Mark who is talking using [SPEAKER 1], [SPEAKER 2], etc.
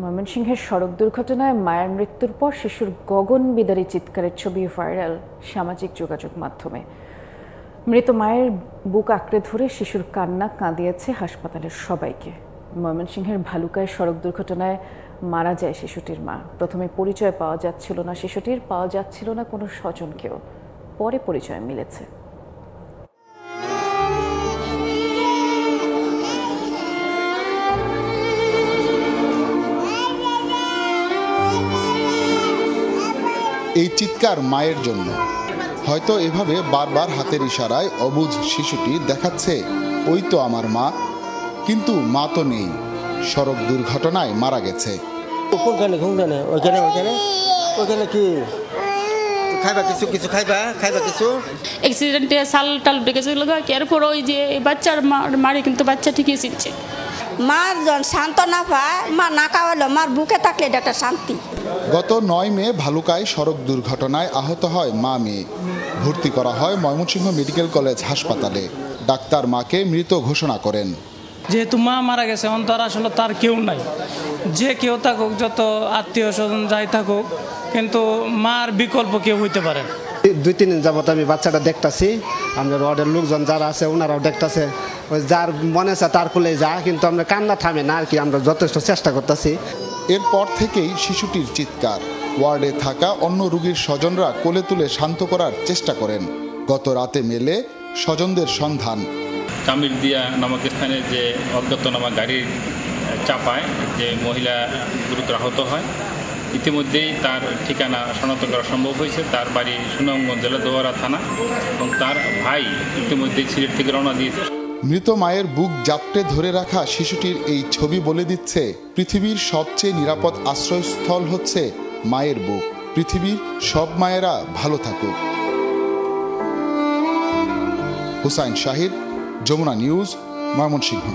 [SPEAKER 1] ময়মনসিংহের সড়ক দুর্ঘটনায় মায়ের মৃত্যুর পর শিশুর গগন বিদারী চিৎকারের ছবি ভাইরাল সামাজিক যোগাযোগ মাধ্যমে। মৃত মায়ের বুক আঁকড়ে ধরে শিশুর কান্না কাঁদিয়েছে হাসপাতালের সবাইকে। ময়মনসিংহের ভালুকায় সড়ক দুর্ঘটনায় মারা যায় শিশুটির মা। প্রথমে পরিচয় পাওয়া যাচ্ছিল না শিশুটির, পাওয়া যাচ্ছিল না কোনো স্বজনকেও, পরে পরিচয় মিলেছে।
[SPEAKER 2] এই চিৎকার মায়ের জন্য। হয়তো এভাবে বারবার হাতের ইশারায় অবুঝ শিশুটি দেখাচ্ছে ওই তো আমার মা, কিন্তু মা তো নেই, সড়ক দুর্ঘটনায় মারা গেছে।
[SPEAKER 3] কি খাইবা কিছু খাইবা কিছু
[SPEAKER 4] অ্যাক্সিডেন্টে সাল টাল ডেকেছিল এরপর ওই যে বাচ্চার মারে কিন্তু বাচ্চা ঠিকই চিনছে।
[SPEAKER 5] মার জন শান্ত না পায়, মা না খাওয়ালো, মার বুকে থাকলে এটা একটা শান্তি।
[SPEAKER 2] গত 9 মে ভালুকায় সড়ক দুর্ঘটনায় আহত হয় মা মেয়ে। ভর্তি করা হয় ময়মনসিংহ মেডিকেল কলেজ হাসপাতালে। ডাক্তার মাকে মৃত ঘোষণা করেন।
[SPEAKER 6] যেহেতু মা মারা গেছে, অন্তর আসলে তার কেউ নাই, যে কেউ থাকুক, যত আত্মীয় স্বজন যাই থাকুক, কিন্তু মার বিকল্প কেউ হইতে পারে।
[SPEAKER 3] 2-3 দিন যাবত আমি বাচ্চাটা দেখতাছি, আমরা ওয়ার্ডের লোকজন যারা আছে ওনারাও দেখতাছে, ওই যার মনে আছে তার কোলে যা, কিন্তু আমরা কান্না থামে না আর কি, আমরা যথেষ্ট চেষ্টা করতেছি।
[SPEAKER 2] এরপর থেকেই শিশুটির চিৎকার। ওয়ার্ডে থাকা অন্য রোগীর স্বজনরা কোলে তুলে শান্ত করার চেষ্টা করেন। গত রাতে মেলে স্বজনদের সন্ধান।
[SPEAKER 7] কামিরদিয়া নামক স্থানে যে অজ্ঞাতনামা গাড়ির চাপায় যে মহিলা গুরুতর আহত হয়, ইতিমধ্যেই তার ঠিকানা শনাক্ত করা সম্ভব হয়েছে। তার বাড়ি সুনামগঞ্জ জেলা দোয়ারা থানা এবং তার ভাই ইতিমধ্যেই সিলেট থেকে রওনা দিয়েছে।
[SPEAKER 2] মৃত মায়ের বুক জাপটে ধরে রাখা শিশুটির এই ছবি বলে দিচ্ছে পৃথিবীর সবচেয়ে নিরাপদ আশ্রয়স্থল হচ্ছে মায়ের বুক। পৃথিবীর সব মায়েরা ভালো থাকুক। হুসাইন শাহিদ, যমুনা নিউজ, ময়মনসিংহ।